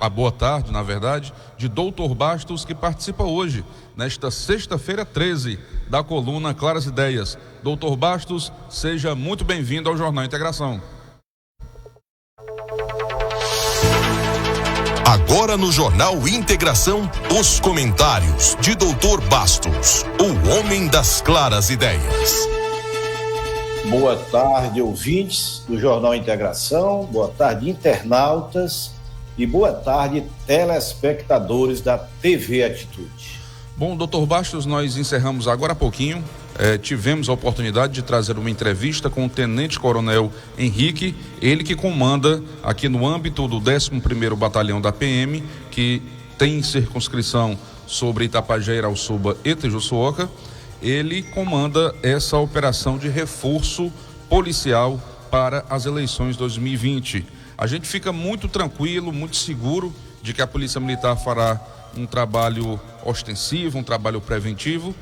a boa tarde, na verdade, de Doutor Bastos, que participa hoje, nesta sexta-feira 13, da coluna Claras Ideias. Doutor Bastos, seja muito bem-vindo ao Jornal Integração. Agora no Jornal Integração, os comentários de Doutor Bastos, o homem das claras ideias. Boa tarde, ouvintes do Jornal Integração, boa tarde, internautas, e boa tarde, telespectadores da TV Atitude. Bom, doutor Bastos, nós encerramos agora há pouquinho, tivemos a oportunidade de trazer uma entrevista com o Tenente Coronel Henrique, ele que comanda aqui no âmbito do 11º Batalhão da PM, que tem circunscrição sobre Itapajé, Irauçuba e Tejuçuoca. Ele comanda essa operação de reforço policial para as eleições 2020. A gente fica muito tranquilo, muito seguro de que a Polícia Militar fará um trabalho ostensivo, um trabalho preventivo.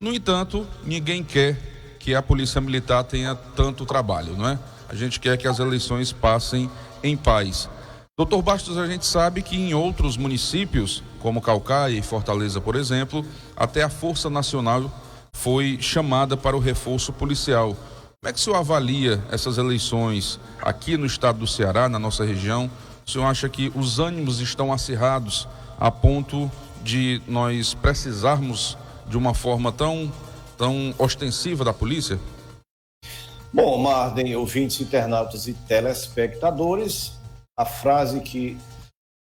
No entanto, ninguém quer que a Polícia Militar tenha tanto trabalho, não é? A gente quer que as eleições passem em paz. Doutor Bastos, a gente sabe que em outros municípios, como Caucaia e Fortaleza, por exemplo, até a Força Nacional foi chamada para o reforço policial. Como é que o senhor avalia essas eleições aqui no estado do Ceará, na nossa região? O senhor acha que os ânimos estão acirrados a ponto de nós precisarmos de uma forma tão ostensiva da polícia? Bom, Marden, ouvintes, internautas e telespectadores, a frase que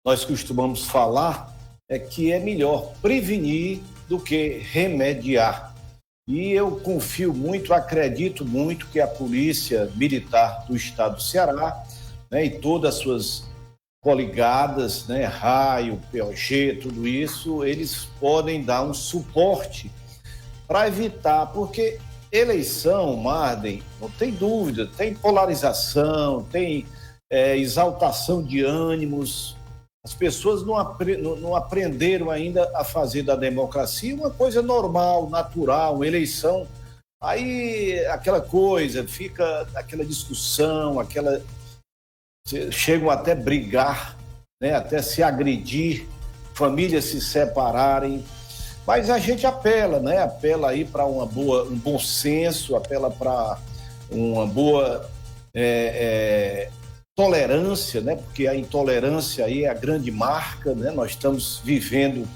nós costumamos falar é que é melhor prevenir do que remediar. E eu confio muito, acredito muito que a Polícia Militar do Estado do Ceará, né, e todas as suas coligadas, né, Raio, POG, tudo isso, eles podem dar um suporte para evitar, porque eleição, Marden, não tem dúvida, tem polarização, tem exaltação de ânimos. As pessoas não aprenderam ainda a fazer da democracia uma coisa normal, natural, uma eleição. Aí aquela coisa, fica aquela discussão, chegam até brigar, né, até se agredir, famílias se separarem. Mas a gente apela, né? Apela aí para um bom senso, apela para uma boa tolerância, né? Porque a intolerância aí é a grande marca, né? Nós estamos vivendo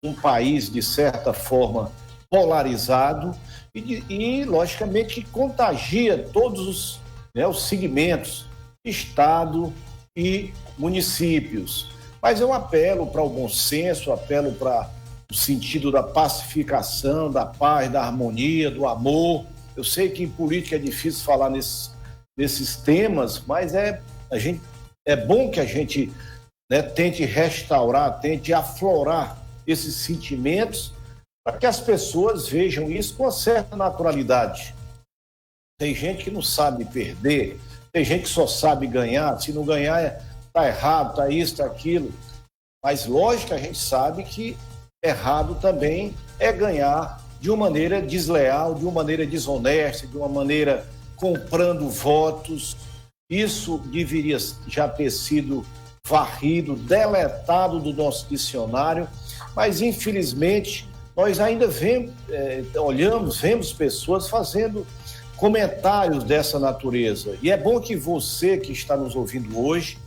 um país, de certa forma, polarizado e logicamente, que contagia todos os segmentos, Estado e municípios. Mas eu apelo para o bom senso, apelo para o sentido da pacificação, da paz, da harmonia, do amor. Eu sei que em política é difícil falar nesses temas, mas é bom que a gente, né, tente restaurar, tente aflorar esses sentimentos para que as pessoas vejam isso com uma certa naturalidade. Tem gente que não sabe perder, tem gente que só sabe ganhar, se não ganhar está errado, está isso, está aquilo. Mas lógico que a gente sabe que errado também é ganhar de uma maneira desleal, de uma maneira desonesta, de uma maneira comprando votos. Isso deveria já ter sido varrido, deletado do nosso dicionário, mas infelizmente nós ainda vemos pessoas fazendo comentários dessa natureza. E é bom que você que está nos ouvindo hoje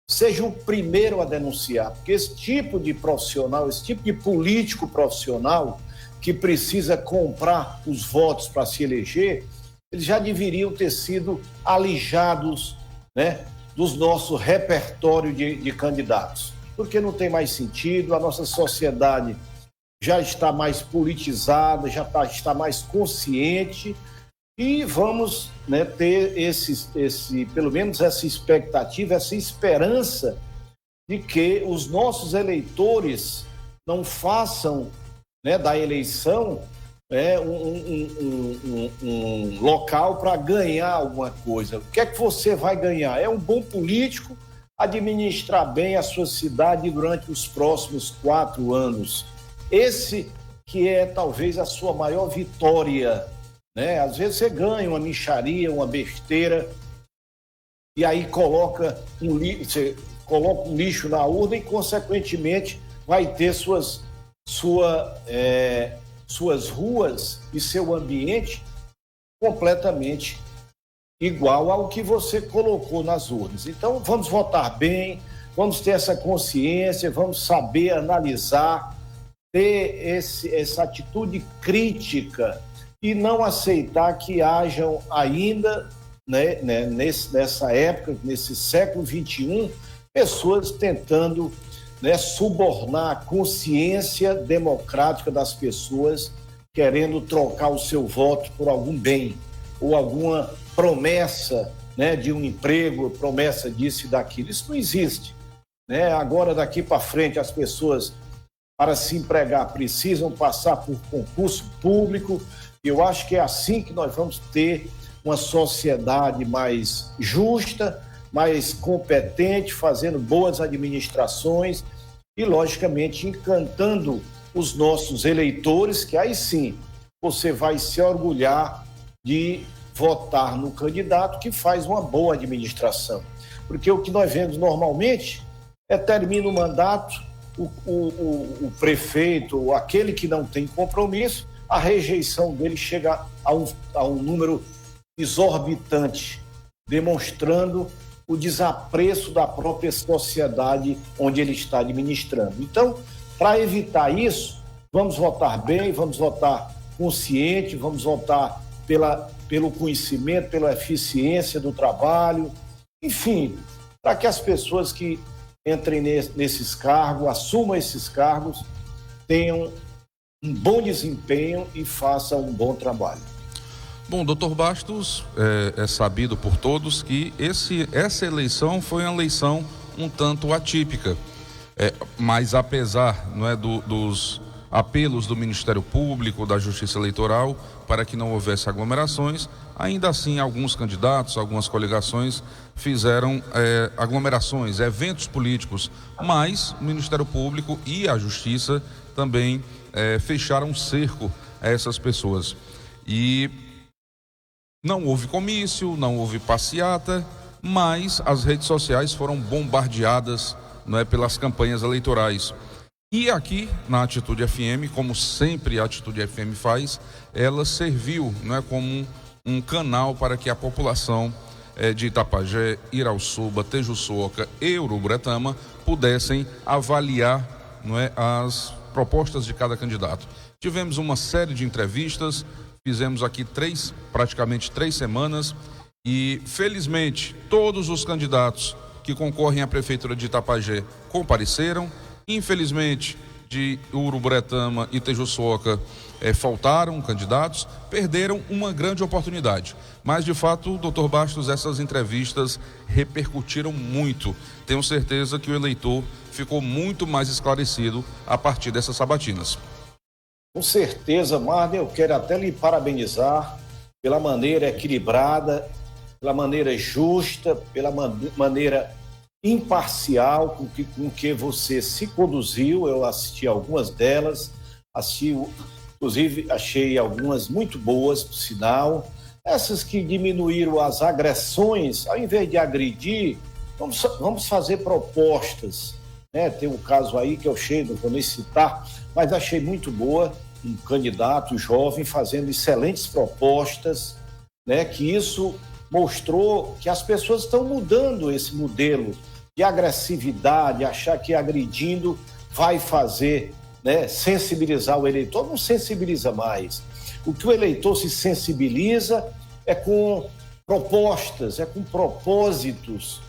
seja o primeiro a denunciar, porque esse tipo de profissional, esse tipo de político profissional que precisa comprar os votos para se eleger, eles já deveriam ter sido alijados, né, do nosso repertório de candidatos, porque não tem mais sentido, a nossa sociedade já está mais politizada, já está mais consciente, e vamos, né, ter pelo menos essa expectativa, essa esperança de que os nossos eleitores não façam, né, da eleição um local para ganhar alguma coisa. O que é que você vai ganhar? É um bom político administrar bem a sua cidade durante os próximos 4 anos. Esse que é talvez a sua maior vitória, né? Às vezes você ganha uma mixaria, uma besteira, e aí coloca você coloca um lixo na urna e, consequentemente, vai ter suas ruas e seu ambiente completamente igual ao que você colocou nas urnas. Então, vamos votar bem, vamos ter essa consciência, vamos saber analisar, ter essa atitude crítica e não aceitar que hajam ainda, nessa época, nesse século XXI, pessoas tentando subornar a consciência democrática das pessoas, querendo trocar o seu voto por algum bem ou alguma promessa, de um emprego, promessa disso e daquilo. Isso não existe. Agora, daqui para frente, as pessoas, para se empregar, precisam passar por concurso público. Eu acho que é assim que nós vamos ter uma sociedade mais justa, mais competente, fazendo boas administrações e, logicamente, encantando os nossos eleitores, que aí sim você vai se orgulhar de votar no candidato que faz uma boa administração. Porque o que nós vemos normalmente termina o mandato, o prefeito, aquele que não tem compromisso, a rejeição dele chega a um número exorbitante, demonstrando o desapreço da própria sociedade onde ele está administrando. Então, para evitar isso, vamos votar bem, vamos votar consciente, vamos votar pelo conhecimento, pela eficiência do trabalho, enfim, para que as pessoas que entrem nesses cargos, assumam esses cargos, tenham um bom desempenho e façam um bom trabalho. Bom, doutor Bastos, é sabido por todos que essa eleição foi uma eleição um tanto atípica, mas apesar dos apelos do Ministério Público, da Justiça Eleitoral, para que não houvesse aglomerações, ainda assim alguns candidatos, algumas coligações fizeram aglomerações, eventos políticos, mas o Ministério Público e a Justiça também fecharam um cerco a essas pessoas. E não houve comício, não houve passeata, mas as redes sociais foram bombardeadas pelas campanhas eleitorais. E aqui na Atitude FM, como sempre a Atitude FM faz, ela serviu como um canal para que a população de Itapajé, Irauçuba, Tejuçuoca e Uruburetama pudessem avaliar as propostas de cada candidato. Tivemos uma série de entrevistas, fizemos aqui praticamente 3 semanas e, felizmente, todos os candidatos que concorrem à Prefeitura de Itapajé compareceram. Infelizmente, de Uruburetama e Tejuçuoca faltaram candidatos, perderam uma grande oportunidade. Mas, de fato, doutor Bastos, essas entrevistas repercutiram muito. Tenho certeza que o eleitor ficou muito mais esclarecido a partir dessas sabatinas. Com certeza, Marden, eu quero até lhe parabenizar pela maneira equilibrada, pela maneira justa, pela maneira imparcial com que você se conduziu. Eu assisti algumas delas, inclusive achei algumas muito boas, por sinal. Essas que diminuíram as agressões, ao invés de agredir, vamos fazer propostas. Tem um caso aí que eu não vou nem citar, mas achei muito boa, um candidato jovem fazendo excelentes propostas, que isso mostrou que as pessoas estão mudando esse modelo de agressividade, achar que agredindo vai fazer, sensibilizar o eleitor. Não sensibiliza mais. O que o eleitor se sensibiliza é com propostas, é com propósitos,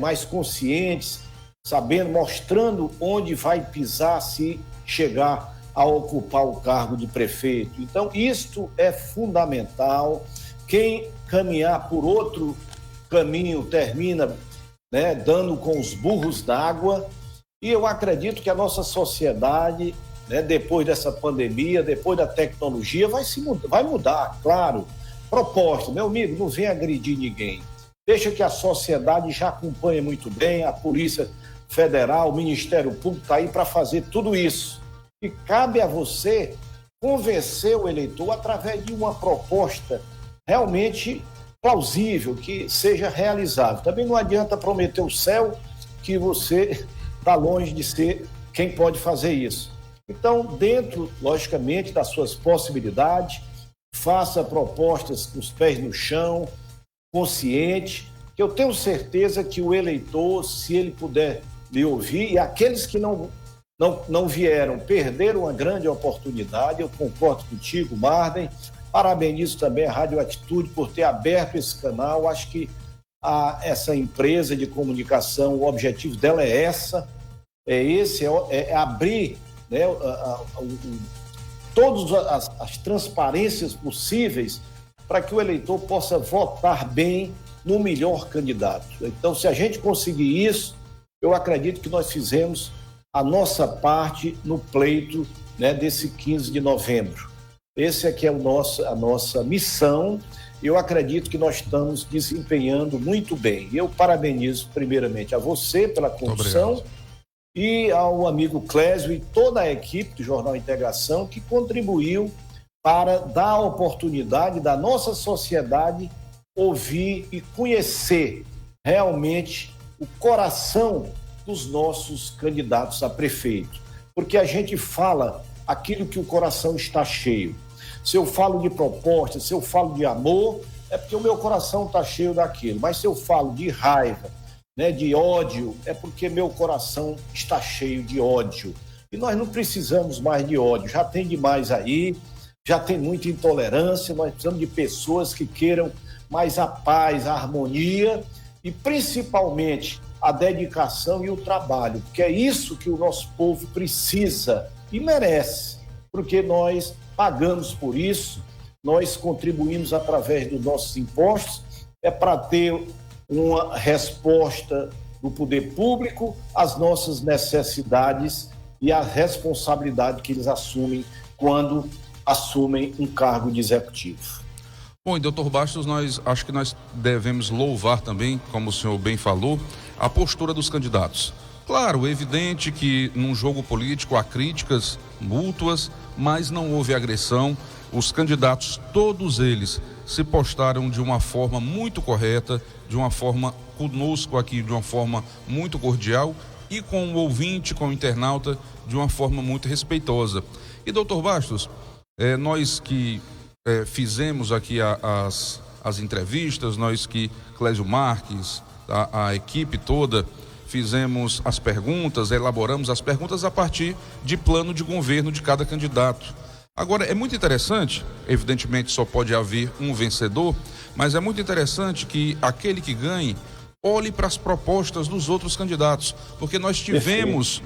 mais conscientes, sabendo, mostrando onde vai pisar se chegar a ocupar o cargo de prefeito. Então, isto é fundamental. Quem caminhar por outro caminho termina dando com os burros d'água. E eu acredito que a nossa sociedade, depois dessa pandemia, depois da tecnologia, vai mudar, claro. Proposta, meu amigo, não vem agredir ninguém. Deixa que a sociedade já acompanhe muito bem, a Polícia Federal, o Ministério Público está aí para fazer tudo isso. E cabe a você convencer o eleitor através de uma proposta realmente plausível, que seja realizável. Também não adianta prometer o céu que você está longe de ser quem pode fazer isso. Então, dentro, logicamente, das suas possibilidades, faça propostas com os pés no chão, consciente, que eu tenho certeza que o eleitor, se ele puder me ouvir, e aqueles que não vieram, perderam uma grande oportunidade. Eu concordo contigo, Marden, parabenizo também a Rádio Atitude por ter aberto esse canal. Acho que essa empresa de comunicação, o objetivo dela é é abrir, né, todas as transparências possíveis para que o eleitor possa votar bem no melhor candidato. Então, se a gente conseguir isso, eu acredito que nós fizemos a nossa parte no pleito, né, desse 15 de novembro. Esse aqui é a nossa missão. Eu acredito que nós estamos desempenhando muito bem. Eu parabenizo primeiramente a você pela condução e ao amigo Clésio e toda a equipe do Jornal Integração que contribuiu para dar a oportunidade da nossa sociedade ouvir e conhecer realmente o coração dos nossos candidatos a prefeito. Porque a gente fala aquilo que o coração está cheio. Se eu falo de proposta, se eu falo de amor, é porque o meu coração está cheio daquilo. Mas se eu falo de raiva, né, de ódio, é porque meu coração está cheio de ódio. E nós não precisamos mais de ódio, já tem demais aí, já tem muita intolerância, nós precisamos de pessoas que queiram mais a paz, a harmonia e principalmente a dedicação e o trabalho, porque é isso que o nosso povo precisa e merece, porque nós pagamos por isso, nós contribuímos através dos nossos impostos, é para ter uma resposta do poder público às nossas necessidades e à responsabilidade que eles assumem quando assumem um cargo de executivo. Bom, e doutor Bastos, acho que nós devemos louvar também, como o senhor bem falou, a postura dos candidatos. Claro, é evidente que num jogo político há críticas mútuas, mas não houve agressão. Os candidatos, todos eles, se postaram de uma forma muito correta, de uma forma conosco aqui, de uma forma muito cordial e com o ouvinte, com o internauta, de uma forma muito respeitosa. E doutor Bastos, nós que fizemos aqui as entrevistas, nós que, Clésio Marques, a equipe toda, fizemos as perguntas, elaboramos as perguntas a partir de plano de governo de cada candidato. Agora, é muito interessante, evidentemente só pode haver um vencedor, mas é muito interessante que aquele que ganhe olhe para as propostas dos outros candidatos, porque nós tivemos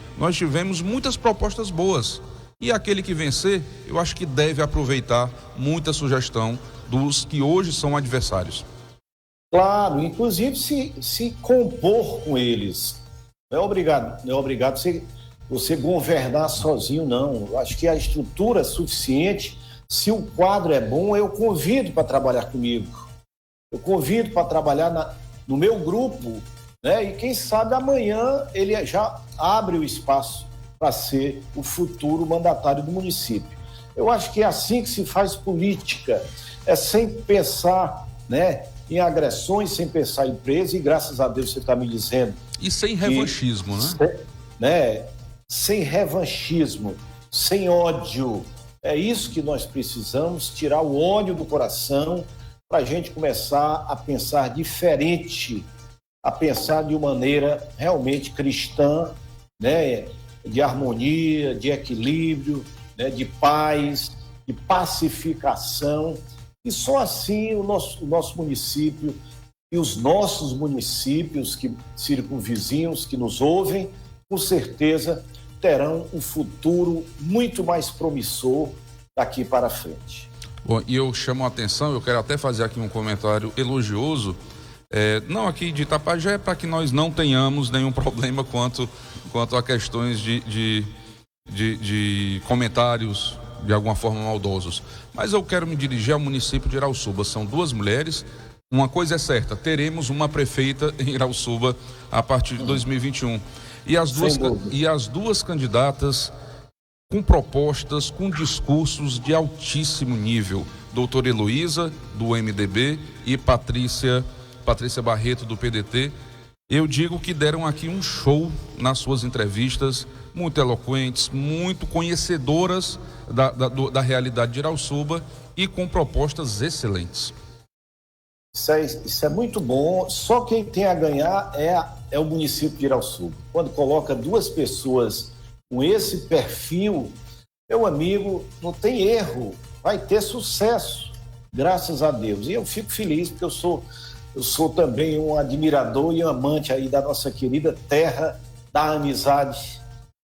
muitas propostas boas. E aquele que vencer, eu acho que deve aproveitar muita sugestão dos que hoje são adversários. Claro, inclusive se compor com eles. Não é obrigado você governar sozinho, não. Eu acho que a estrutura é suficiente. Se o quadro é bom, eu convido para trabalhar comigo. Eu convido para trabalhar no meu grupo, né? E quem sabe amanhã ele já abre o espaço para ser o futuro mandatário do município. Eu acho que é assim que se faz política, é sem pensar, né, em agressões, sem pensar em preso, e graças a Deus você está me dizendo. E sem revanchismo, né? Sem revanchismo, sem ódio. É isso que nós precisamos, tirar o ódio do coração para a gente começar a pensar diferente, a pensar de uma maneira realmente cristã, né? De harmonia, de equilíbrio, né? De paz, de pacificação. E só assim o nosso município e os nossos municípios que circunvizinhos que nos ouvem, com certeza terão um futuro muito mais promissor daqui para frente. Bom, e eu chamo a atenção, eu quero até fazer aqui um comentário elogioso, não aqui de Itapajé, para que nós não tenhamos nenhum problema quanto a questões de comentários de alguma forma maldosos. Mas eu quero me dirigir ao município de Irauçuba. São duas mulheres. Uma coisa é certa, teremos uma prefeita em Irauçuba a partir de 2021. E as duas candidatas com propostas, com discursos de altíssimo nível. Doutora Heloísa, do MDB, e Patrícia Barreto, do PDT. Eu digo que deram aqui um show nas suas entrevistas, muito eloquentes, muito conhecedoras da realidade de Irauçuba e com propostas excelentes. Isso é muito bom. Só quem tem a ganhar é o município de Irauçuba. Quando coloca duas pessoas com esse perfil, meu amigo, não tem erro, vai ter sucesso, graças a Deus. E eu fico feliz porque eu sou também um admirador e um amante aí da nossa querida terra da amizade,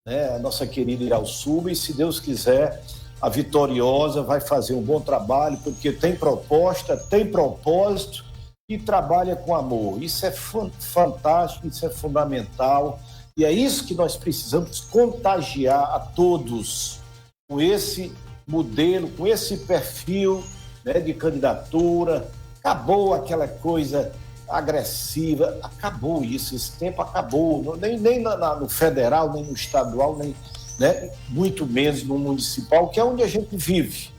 né? A nossa querida Irauçuba, e se Deus quiser, a Vitoriosa vai fazer um bom trabalho, porque tem proposta, tem propósito e trabalha com amor. Isso é fantástico, isso é fundamental, e é isso que nós precisamos contagiar a todos com esse modelo, com esse perfil, né, de candidatura. Acabou aquela coisa agressiva, acabou isso, esse tempo acabou, nem no federal, nem no estadual, nem, né, muito menos no municipal, que é onde a gente vive.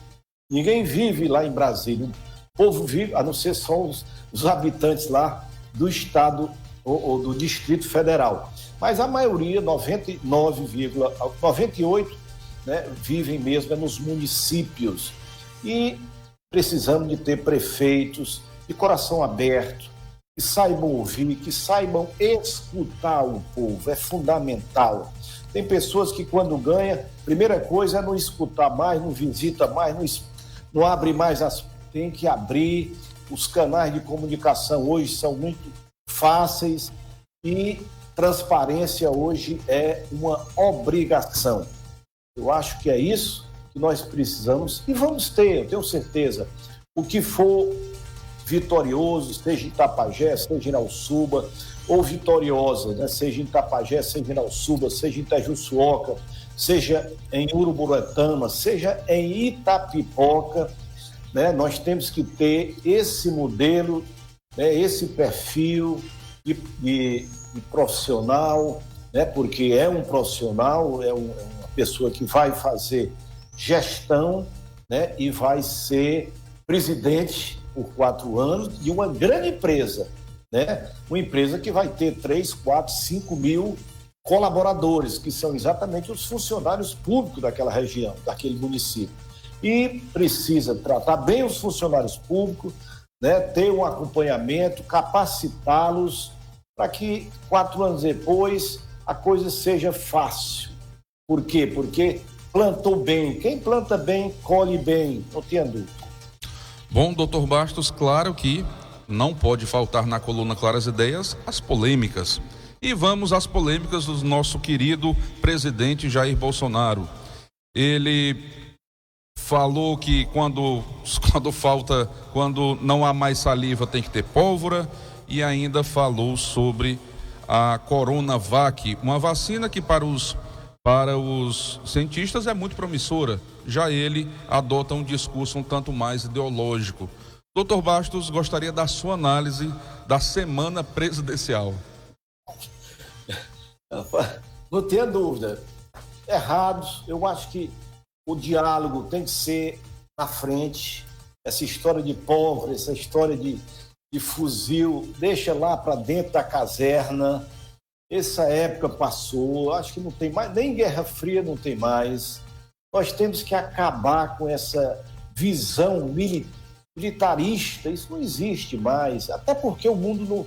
Ninguém vive lá em Brasília, o povo vive, a não ser só os habitantes lá do estado ou do Distrito Federal. Mas a maioria, 99,98%, né, vivem mesmo nos municípios. E precisamos de ter prefeitos de coração aberto, que saibam ouvir, que saibam escutar o povo, é fundamental. Tem pessoas que quando ganha, primeira coisa é não escutar mais, não visita mais, não abre mais tem que abrir. Os canais de comunicação hoje são muito fáceis e transparência hoje é uma obrigação. Eu acho que é isso que nós precisamos e vamos ter, eu tenho certeza, o que for vitorioso, seja em Tapajé, seja em Irauçuba, ou vitoriosa, né? Seja em Tapajé, seja em Irauçuba, seja em Itajuçuoca, seja em Uruburetama, seja em Itapipoca, né? Nós temos que ter esse modelo, né? Esse perfil de profissional, né? Porque é um profissional, é uma pessoa que vai fazer gestão, né? E vai ser presidente por 4 anos de uma grande empresa, né? Uma empresa que vai ter 3, 4, 5 mil colaboradores, que são exatamente os funcionários públicos daquela região, daquele município. E precisa tratar bem os funcionários públicos, né? Ter um acompanhamento, capacitá-los para que 4 anos depois a coisa seja fácil. Por quê? Porque plantou bem. Quem planta bem, colhe bem, não tenha dúvida. Bom, doutor Bastos, claro que não pode faltar na coluna Claras Ideias as polêmicas. E vamos às polêmicas do nosso querido presidente Jair Bolsonaro. Ele falou que quando não há mais saliva tem que ter pólvora, e ainda falou sobre a Coronavac, uma vacina que para os cientistas é muito promissora. Já ele adota um discurso um tanto mais ideológico. Doutor Bastos, gostaria da sua análise da semana presidencial. Não tenha dúvida. Errados, eu acho que o diálogo tem que ser na frente. Essa história de pólvora, essa história de fuzil, deixa lá para dentro da caserna. Essa época passou, acho que não tem mais, nem Guerra Fria não tem mais. Nós temos que acabar com essa visão militarista, isso não existe mais, até porque o mundo não...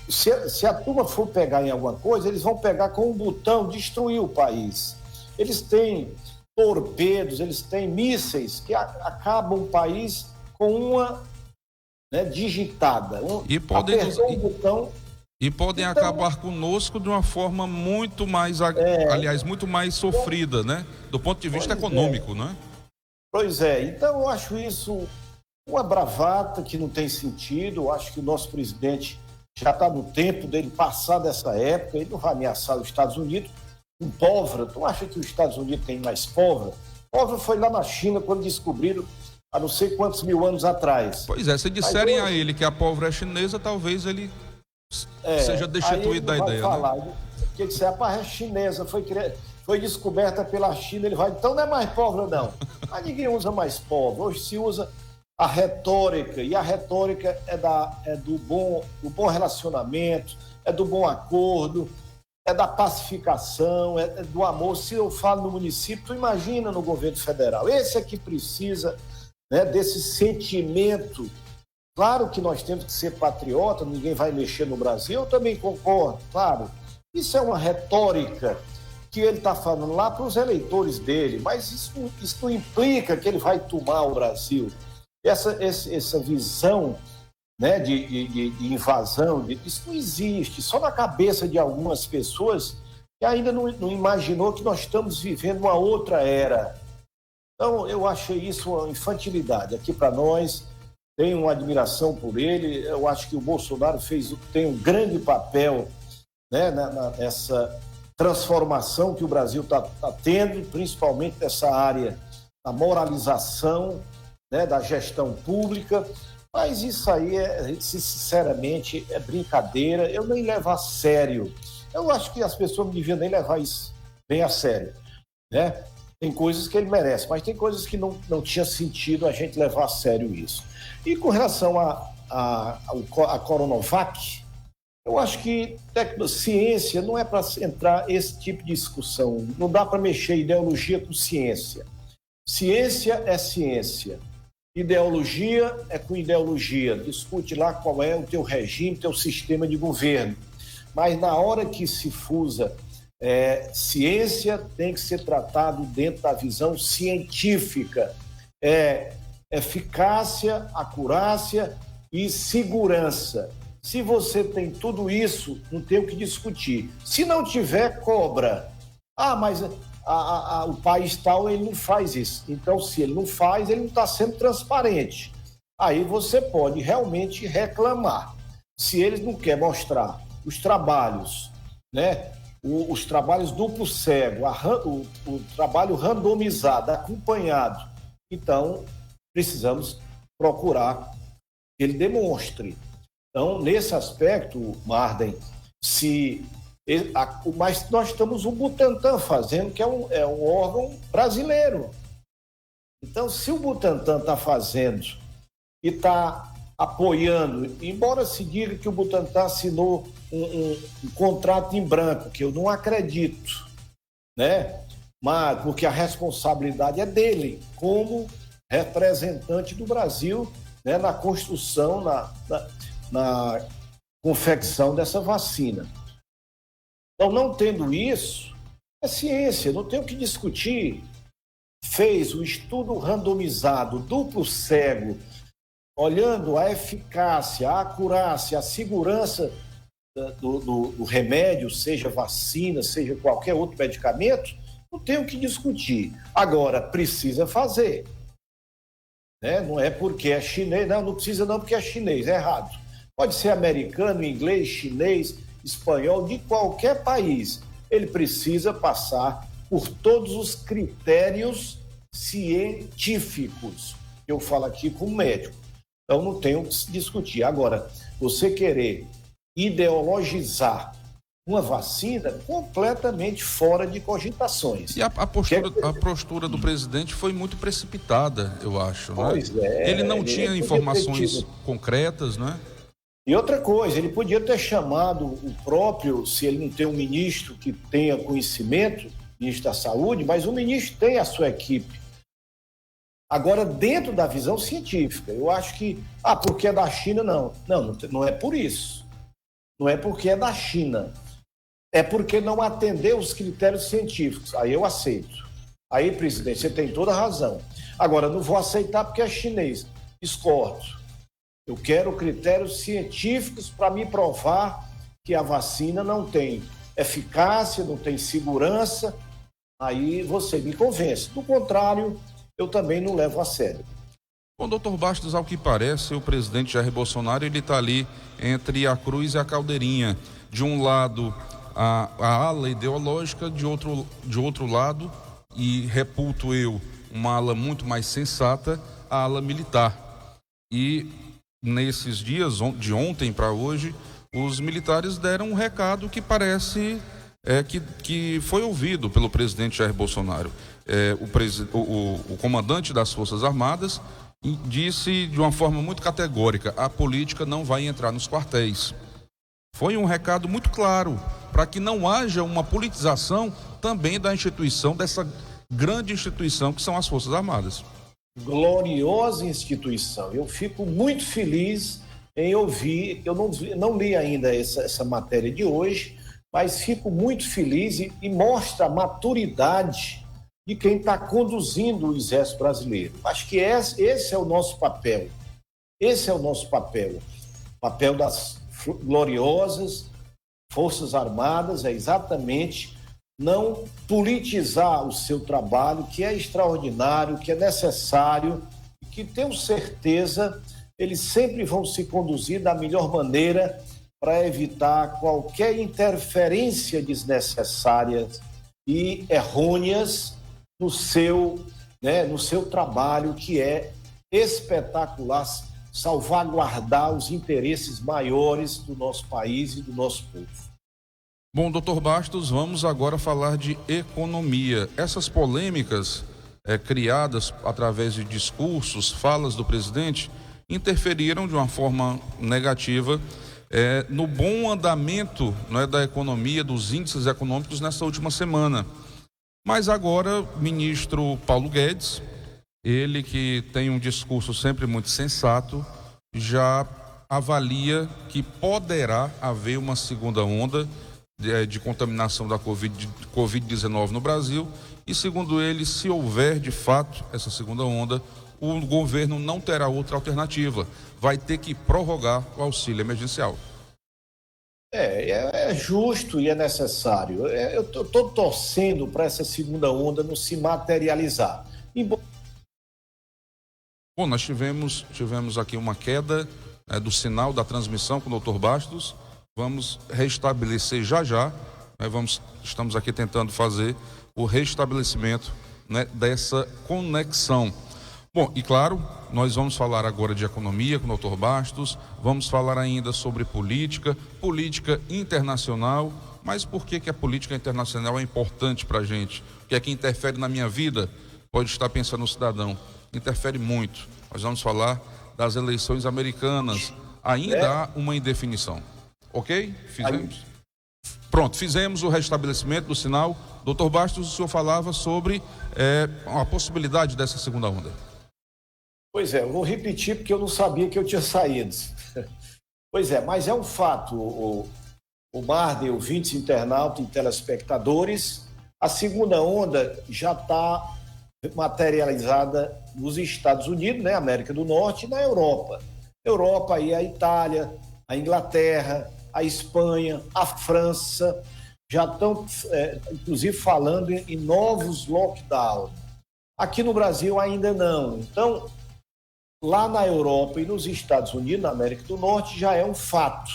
Se a turma for pegar em alguma coisa, eles vão pegar com um botão, destruir o país. Eles têm torpedos, eles têm mísseis que acabam o país com uma, né, digitada. Apertou um botão... E podem acabar conosco de uma forma muito mais, muito mais sofrida, né? Do ponto de vista econômico, né? Pois é, então eu acho isso uma bravata que não tem sentido. Eu acho que o nosso presidente já está no tempo dele passar dessa época. Ele não vai ameaçar os Estados Unidos com pólvora. Tu acha que os Estados Unidos têm mais pólvora? Pólvora foi lá na China quando descobriram há não sei quantos mil anos atrás. Pois é, se disserem a ele que a pólvora é chinesa, talvez ele seja destituído da ideia, falar, né? Porque se a pólvora é chinesa, foi descoberta pela China, ele vai, então não é mais pólvora não. Mas ninguém usa mais pólvora, hoje se usa a retórica, e a retórica é do bom relacionamento, é do bom acordo, é da pacificação, é do amor. Se eu falo no município, tu imagina no governo federal. Esse é que precisa, né, desse sentimento. Claro que nós temos que ser patriota, ninguém vai mexer no Brasil, eu também concordo, claro. Isso é uma retórica que ele está falando lá para os eleitores dele, mas isso não implica que ele vai tomar o Brasil. Essa visão, né, de invasão, isso não existe, só na cabeça de algumas pessoas que ainda não imaginou que nós estamos vivendo uma outra era. Então, eu achei isso uma infantilidade. Aqui para nós, tenho uma admiração por ele, eu acho que o Bolsonaro tem um grande papel, né, nessa transformação que o Brasil está tendo, principalmente nessa área da moralização, né, da gestão pública, mas isso aí, sinceramente, é brincadeira, eu nem levo a sério. Eu acho que as pessoas não deviam nem levar isso bem a sério, né? Tem coisas que ele merece, mas tem coisas que não tinha sentido a gente levar a sério isso. E com relação a Coronavac, eu acho que ciência não é para entrar esse tipo de discussão. Não dá para mexer ideologia com ciência. Ciência é ciência. Ideologia é com ideologia. Discute lá qual é o teu regime, teu sistema de governo. Mas na hora que se fusa ciência, tem que ser tratado dentro da visão científica. Eficácia, acurácia e segurança. Se você tem tudo isso, não tem o que discutir. Se não tiver, cobra. Mas o país tal, ele não faz isso. Então, se ele não faz, ele não está sendo transparente. Aí você pode realmente reclamar. Se eles não querem mostrar os trabalhos, né? Os trabalhos duplo cego, o trabalho randomizado, acompanhado, então precisamos procurar que ele demonstre. Então, nesse aspecto, Marden, mas nós estamos o Butantan fazendo, que é um órgão brasileiro. Então, se o Butantan está fazendo e está apoiando, embora se diga que o Butantan assinou um contrato em branco, que eu não acredito, né? Mas porque a responsabilidade é dele, como representante do Brasil, né, na construção, na confecção dessa vacina. Então, não tendo isso, é ciência, não tem o que discutir. Fez o estudo randomizado, duplo cego, olhando a eficácia, a acurácia, a segurança do remédio, seja vacina, seja qualquer outro medicamento, não tem o que discutir. Agora, precisa fazer. Né? Não é porque é chinês, não precisa não porque é chinês, é errado. Pode ser americano, inglês, chinês, espanhol, de qualquer país. Ele precisa passar por todos os critérios científicos. Eu falo aqui como médico. Então não tem o que se discutir. Agora, você querer ideologizar uma vacina completamente fora de cogitações. E a postura do presidente foi muito precipitada, eu acho. Pois né? Ele não tinha informações concretas, não é? E outra coisa, ele podia ter chamado o próprio, se ele não tem um ministro que tenha conhecimento, ministro da Saúde, mas o ministro tem a sua equipe. Agora, dentro da visão científica, eu acho que, porque é da China, não. Não é por isso. Não é porque é da China. É porque não atendeu os critérios científicos. Aí eu aceito. Aí, presidente, você tem toda a razão. Agora, não vou aceitar porque é chinês. Discordo. Eu quero critérios científicos para me provar que a vacina não tem eficácia, não tem segurança. Aí você me convence. Do contrário, eu também não levo a sério. Bom, doutor Bastos, ao que parece, o presidente Jair Bolsonaro, ele está ali entre a cruz e a caldeirinha. De um lado, a ala ideológica, de outro lado, e reputo eu, uma ala muito mais sensata, a ala militar. E nesses dias, de ontem para hoje, os militares deram um recado que parece que foi ouvido pelo presidente Jair Bolsonaro. O comandante das Forças Armadas disse de uma forma muito categórica: a política não vai entrar nos quartéis. Foi um recado muito claro para que não haja uma politização também da instituição, dessa grande instituição que são as Forças Armadas. Gloriosa instituição. Eu fico muito feliz em ouvir, eu não li ainda essa matéria de hoje, mas fico muito feliz e mostra a maturidade de quem está conduzindo o Exército Brasileiro. Acho que esse é o nosso papel. Esse é o nosso papel. O papel das gloriosas Forças Armadas é exatamente não politizar o seu trabalho, que é extraordinário, que é necessário, e que tenho certeza eles sempre vão se conduzir da melhor maneira para evitar qualquer interferência desnecessária e errôneas no seu trabalho, que é espetacular, salvaguardar os interesses maiores do nosso país e do nosso povo. Bom, doutor Bastos, vamos agora falar de economia. Essas polêmicas criadas através de discursos, falas do presidente, interferiram de uma forma negativa no bom andamento, da economia, dos índices econômicos nessa última semana. Mas agora, o ministro Paulo Guedes, ele que tem um discurso sempre muito sensato, já avalia que poderá haver uma segunda onda de contaminação da Covid-19 no Brasil, e segundo ele, se houver de fato essa segunda onda, o governo não terá outra alternativa, vai ter que prorrogar o auxílio emergencial. É justo e é necessário. Eu estou torcendo para essa segunda onda não se materializar. Bom, nós tivemos aqui uma queda do sinal da transmissão com o doutor Bastos. Vamos restabelecer já. Estamos aqui tentando fazer o restabelecimento, dessa conexão. Bom, e claro, nós vamos falar agora de economia com o doutor Bastos, vamos falar ainda sobre política internacional. Mas por que a política internacional é importante para a gente? Porque é que interfere na minha vida? Pode estar pensando no cidadão. Interfere muito. Nós vamos falar das eleições americanas. Ainda há uma indefinição. Ok? Fizemos? Pronto, fizemos o restabelecimento do sinal. Doutor Bastos, o senhor falava sobre a possibilidade dessa segunda onda. Pois é, eu vou repetir porque eu não sabia que eu tinha saído. Pois é, mas é um fato, o Marde, ouvintes, internautas e telespectadores, a segunda onda já está materializada nos Estados Unidos, América do Norte, e na Europa. Europa aí a Itália, a Inglaterra, a Espanha, a França, já estão, inclusive, falando em novos lockdowns. Aqui no Brasil ainda não. Então, lá na Europa e nos Estados Unidos, na América do Norte, já é um fato.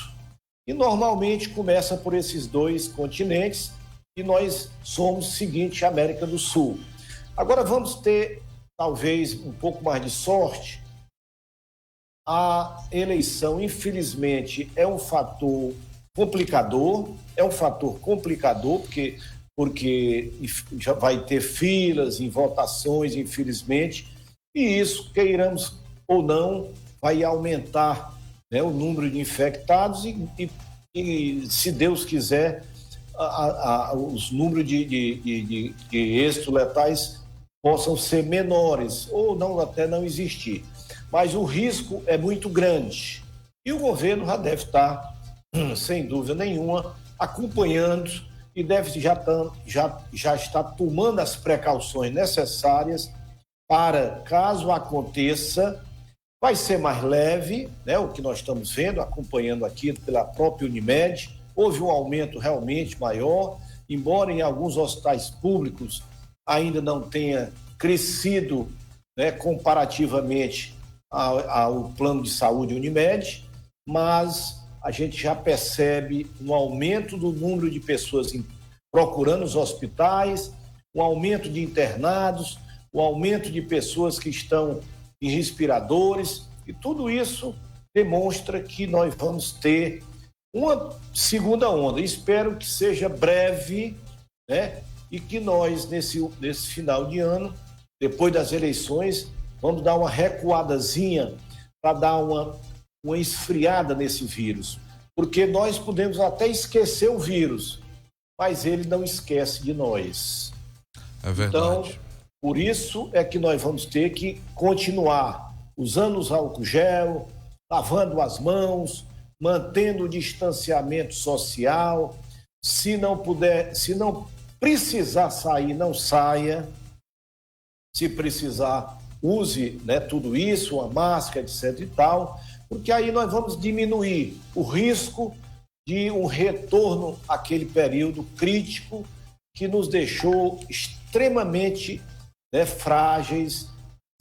E normalmente começa por esses dois continentes e nós somos o seguinte, América do Sul. Agora vamos ter, talvez, um pouco mais de sorte. A eleição, infelizmente, é um fator complicador, porque já vai ter filas em votações, infelizmente, e isso, queiramos ou não, vai aumentar, o número de infectados e se Deus quiser, os números de êxitos letais possam ser menores ou não, até não existir. Mas o risco é muito grande e o governo já deve estar, sem dúvida nenhuma, acompanhando e deve já estar tomando as precauções necessárias para, caso aconteça, vai ser mais leve, o que nós estamos vendo, acompanhando aqui pela própria Unimed. Houve um aumento realmente maior, embora em alguns hospitais públicos ainda não tenha crescido, comparativamente ao plano de saúde Unimed, mas a gente já percebe um aumento do número de pessoas procurando os hospitais, um aumento de internados, um aumento de pessoas que estão em respiradores, e tudo isso demonstra que nós vamos ter uma segunda onda. Espero que seja breve, e que nós, nesse final de ano, depois das eleições, vamos dar uma recuadazinha para dar uma esfriada nesse vírus. porque nós podemos até esquecer o vírus, mas ele não esquece de nós. É verdade. Então, por isso é que nós vamos ter que continuar usando os álcool gel, lavando as mãos, mantendo o distanciamento social. Se não precisar sair, não saia. Se precisar, use, né, tudo isso, a máscara, etc e tal, porque aí nós vamos diminuir o risco de um retorno àquele período crítico que nos deixou extremamente, né, frágeis,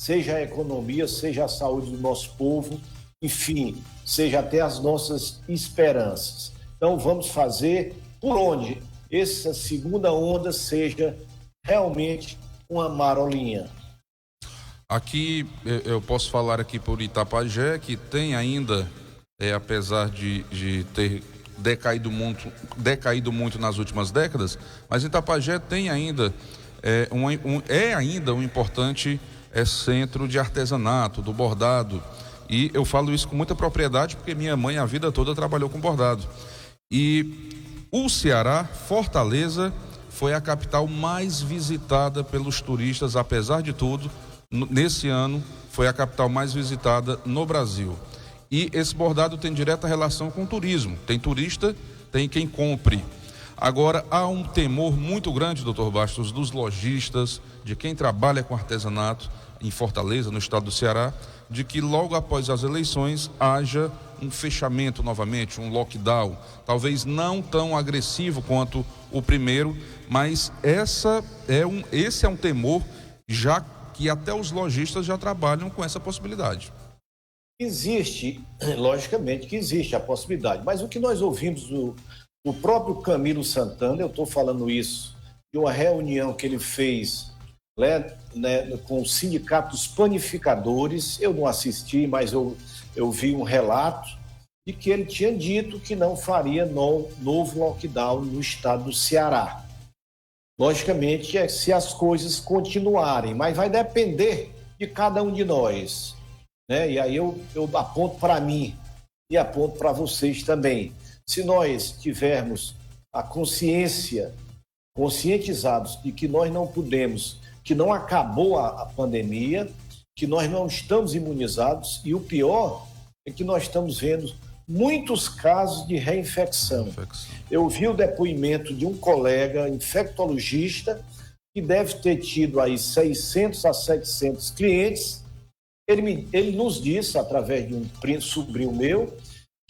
seja a economia, seja a saúde do nosso povo, enfim, seja até as nossas esperanças. Então vamos fazer por onde essa segunda onda seja realmente uma marolinha. Aqui eu posso falar aqui por Itapajé, que tem ainda, apesar de ter decaído muito nas últimas décadas, mas Itapajé tem ainda ainda um importante centro de artesanato, do bordado. E eu falo isso com muita propriedade porque minha mãe a vida toda trabalhou com bordado. E o Ceará, Fortaleza, foi a capital mais visitada pelos turistas, apesar de tudo. Nesse ano foi a capital mais visitada no Brasil. E esse bordado tem direta relação com o turismo. Tem turista, tem quem compre. Agora, há um temor muito grande, doutor Bastos, dos lojistas, de quem trabalha com artesanato em Fortaleza, no estado do Ceará, de que logo após as eleições haja um fechamento novamente, um lockdown, talvez não tão agressivo quanto o primeiro, mas esse é um temor, já que até os lojistas já trabalham com essa possibilidade. Existe, logicamente que existe a possibilidade, mas o que nós ouvimos do próprio Camilo Santana, eu estou falando isso, de uma reunião que ele fez, né, com o Sindicato dos Panificadores, eu não assisti, mas eu vi um relato de que ele tinha dito que não faria novo lockdown no estado do Ceará. Logicamente, se as coisas continuarem, mas vai depender de cada um de nós, né? E aí eu aponto para mim e aponto para vocês também. Se nós tivermos a conscientizados de que nós não podemos, que não acabou a pandemia, que nós não estamos imunizados, e o pior é que nós estamos vendo muitos casos de reinfecção. Eu vi o depoimento de um colega infectologista que deve ter tido aí 600 a 700 clientes. Ele nos disse, através de um sobrinho meu,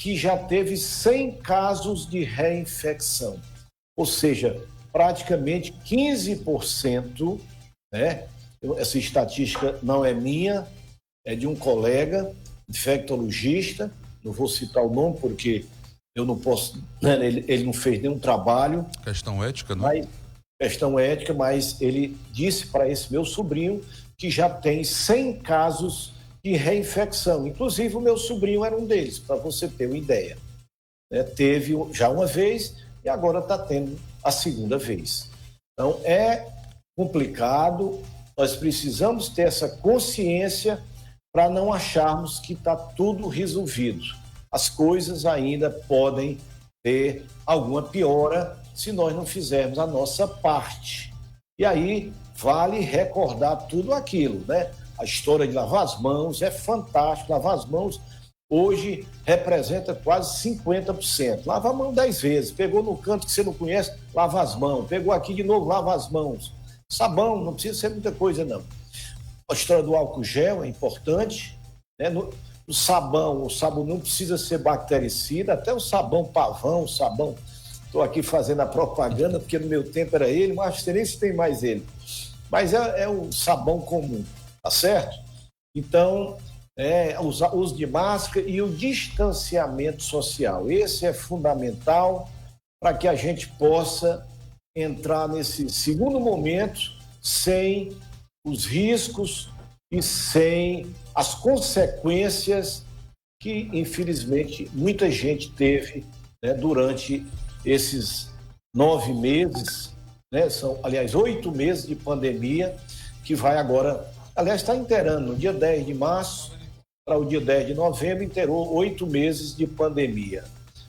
que já teve 100 casos de reinfecção. Ou seja, praticamente 15%, né? Essa estatística não é minha, é de um colega infectologista, não vou citar o nome porque eu não posso, né? Ele não fez nenhum trabalho. Questão ética, não? Questão ética, mas ele disse para esse meu sobrinho que já tem 100 casos de reinfecção. Inclusive o meu sobrinho era um deles, para você ter uma ideia. Teve já uma vez e agora está tendo a segunda vez. Então é complicado, nós precisamos ter essa consciência para não acharmos que está tudo resolvido. As coisas ainda podem ter alguma piora se nós não fizermos a nossa parte. E aí vale recordar tudo aquilo, né? A história de lavar as mãos é fantástico. Lavar as mãos hoje representa quase 50%. Lava a mão 10 vezes. Pegou no canto que você não conhece, lava as mãos. Pegou aqui de novo, lava as mãos. Sabão, não precisa ser muita coisa, não. A história do álcool gel é importante, né? O sabão não precisa ser bactericida, até o sabão pavão, o sabão... Estou aqui fazendo a propaganda, porque no meu tempo era ele, mas acho que nem se tem mais ele. Mas é o sabão comum, tá certo? Então, o uso de máscara e o distanciamento social. Esse é fundamental para que a gente possa entrar nesse segundo momento sem os riscos e sem as consequências que, infelizmente, muita gente teve, né, durante esses 9 meses, né? São, aliás, 8 meses de pandemia, que vai agora, aliás, está inteirando, no dia 10 de março para o dia 10 de novembro, inteirou 8 meses de pandemia.